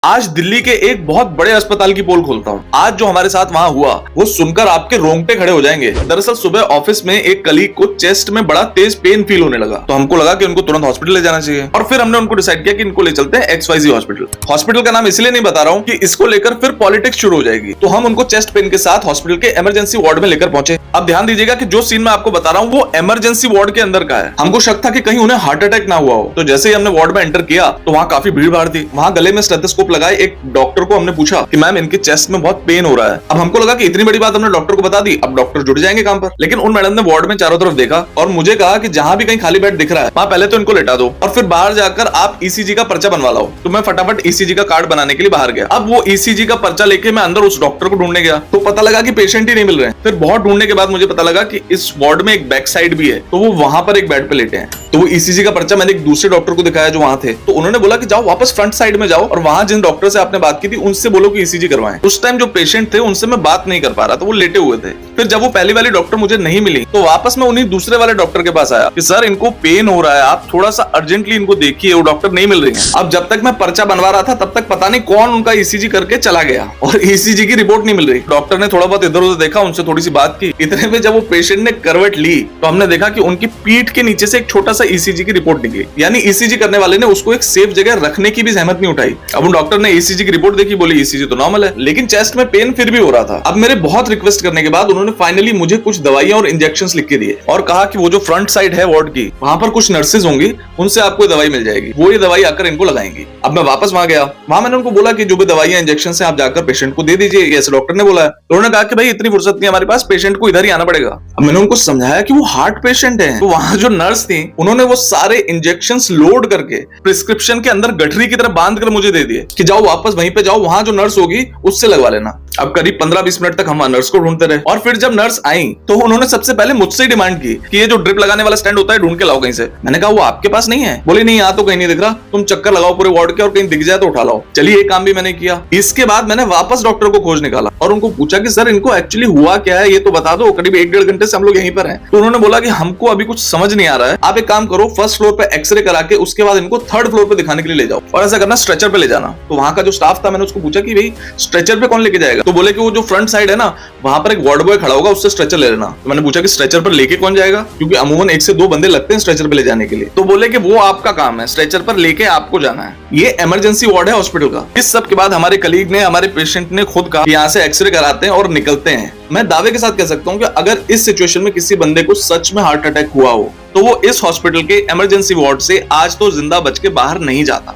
आज दिल्ली के एक बहुत बड़े अस्पताल की पोल खोलता हूँ। आज जो हमारे साथ वहाँ हुआ वो सुनकर आपके रोंगटे खड़े हो जाएंगे। दरअसल सुबह ऑफिस में एक कलीग को चेस्ट में बड़ा तेज पेन फील होने लगा, तो हमको लगा कि उनको तुरंत हॉस्पिटल ले जाना चाहिए और फिर हमने उनको डिसाइड किया कि इनको ले चलते हैं XYZ हॉस्पिटल। हॉस्पिटल का नाम इसलिए नहीं बता रहा हूँ कि इसको लेकर फिर पॉलिटिक्स शुरू हो जाएगी। तो हम उनको चेस्ट पेन के साथ हॉस्पिटल के इमरजेंसी वार्ड में लेकर पहुंचे। अब ध्यान दीजिएगा कि जो सीन मैं आपको बता रहा हूँ वो इमरजेंसी वार्ड के अंदर का है। हमको शक था कि कहीं उन्हें हार्ट अटैक ना हुआ हो, तो जैसे ही हमने वार्ड में एंटर किया तो वहाँ काफी भीड़ भाड़ थी। वहाँ गले में स्टेथोस्कोप लगाए एक डॉक्टर को हमने पूछा कि मैम इनके चेस्ट में बहुत पेन हो रहा है। अब हमको लगा कि इतनी बड़ी बात हमने डॉक्टर को बता दी, अब डॉक्टर जुड़ जाएंगे काम पर। लेकिन उन मैडम ने वार्ड में चारों तरफ देखा और मुझे कहा कि जहां भी कहीं खाली बेड दिख रहा है वहां पहले तो इनको लेटा दो और फिर बाहर जाकर आप ECG का पर्चा बनवा लाओ। तो मैं फटाफट ECG का कार्ड बनाने के लिए बाहर गया। अब वो ECG का पर्चा लेके मैं अंदर उस डॉक्टर को ढूंढने गया तो पता लगा कि पेशेंट ही नहीं मिल रहे। फिर बहुत ढूंढने के बाद मुझे पता लगा कि इस वार्ड में एक बैक साइड भी है, तो वो वहां पर एक बेड पे लेटे हैं। तो वो ECG का पर्चा मैंने एक दूसरे डॉक्टर को दिखाया जो वहां थे, तो उन्होंने बोला कि जाओ वापस फ्रंट साइड में जाओ और वहां जिन डॉक्टर से आपने बात की थी उनसे बोलो कि ECG करवाएं। उस टाइम जो पेशेंट थे उनसे मैं बात नहीं कर पा रहा था, वो लेटे हुए थे। फिर जब वो पहली वाली डॉक्टर मुझे नहीं मिली तो वापस मैं उन्हीं दूसरे वाले डॉक्टर के पास आया कि सर इनको पेन हो रहा है, आप थोड़ा सा अर्जेंटली इनको देखिए। वो डॉक्टर नहीं मिल रही है। अब जब तक मैं पर्चा बनवा रहा था तब तक पता नहीं कौन उनका ECG करके चला गया और ECG की रिपोर्ट नहीं मिल रही। डॉक्टर ने थोड़ा बहुत इधर उधर देखा, उनसे थोड़ी सी बात की। इतने में जब वो पेशेंट ने करवट ली तो हमने देखा कि उनकी पीठ के नीचे से एक छोटा सा ECG की रिपोर्ट निकली। यानी ECG करने वाले ने उसको एक सेफ जगह रखने की भी जहमत नहीं उठाई। अब उन डॉक्टर ने ECG की रिपोर्ट देखी, बोली ECG तो नॉर्मल है, लेकिन चेस्ट में पेन फिर भी हो रहा था। अब मेरे बहुत रिक्वेस्ट करने के बाद उन्होंने फाइनली मुझे कुछ दवाइयां और इंजेक्शंस लिख के दिए और कहा कि वो जो फ्रंट साइड है वार्ड की वहां पर कुछ नर्सेज होंगी, उनसे आपको दवाई मिल जाएगी, वो ये दवाई आकर इनको लगाएंगी। अब मैं वापस वहां गया, वहां मैंने उनको बोला कि जो भी दवाइयां इंजेक्शन है आप जाकर पेशेंट को दे दीजिए, ऐसे डॉक्टर ने बोला है। तो उन्होंने कहा कि भाई इतनी फुर्सत नहीं हमारे पास, पेशेंट को इधर ही आना पड़ेगा। अब मैंने उनको समझाया कि वो हार्ट पेशेंट है। तो वहां जो नर्स थी उन्होंने वो सारे इंजेक्शन लोड करके प्रिस्क्रिप्शन के अंदर गठरी की तरह बांध कर मुझे दे दिए कि जाओ वापस वहीं पे जाओ, वहां जो नर्स होगी उससे लगवा लेना। अब करीब 15-20 मिनट तक हम नर्स को ढूंढते रहे और फिर जब नर्स आई तो उन्होंने सबसे पहले मुझसे डिमांड की कि ये जो ड्रिप लगाने वाला स्टैंड होता है ढूंढ के लाओ कहीं से। मैंने कहा वो आपके पास नहीं है? बोले नहीं, यहाँ तो कहीं नहीं दिख रहा, तुम चक्कर लगाओ पूरे वार्ड के और कहीं दिख जाए तो उठा लाओ। चलिए ये काम भी मैंने किया। इसके बाद मैंने वापस डॉक्टर को खोज निकाला और उनको पूछा कि सर इनको एक्चुअली हुआ क्या है ये तो बता दो, करीब 1-1.5 घंटे से हम लोग यहीं पर हैं। तो उन्होंने बोला कि हमको अभी कुछ समझ नहीं आ रहा है, आप एक काम करो फर्स्ट फ्लोर पे एक्सरे करा के उसके बाद इनको थर्ड फ्लोर पे दिखाने के लिए ले जाओ और ऐसा करना स्ट्रेचर पे ले जाना। तो वहां का जो स्टाफ था मैंने उसको पूछा कि भाई स्ट्रेचर पे कौन लेके जाएगा? तो बोले कि वो जो फ्रंट साइड है ना वहां पर एक वार्ड बॉय खड़ा होगा, उससे स्ट्रेचर ले लेना। तो मैंने पूछा कि स्ट्रेचर पर लेके कौन जाएगा, क्योंकि अमूमन 1 से 2 बंदे लगते हैं स्ट्रेचर पे ले जाने के लिए। तो बोले कि वो आपका काम है, स्ट्रेचर पर लेके आपको जाना है। ये इमरजेंसी वार्ड है हॉस्पिटल का। इस सब के बाद हमारे कलीग ने, हमारे पेशेंट ने खुद कहा यहाँ से एक्सरे कराते हैं और निकलते हैं। मैं दावे के साथ कह सकता हूँ कि अगर इस सिचुएशन में किसी बंदे को सच में हार्ट अटैक हुआ हो तो वो इस हॉस्पिटल के इमरजेंसी वार्ड से आज तो जिंदा बच के बाहर नहीं जाता।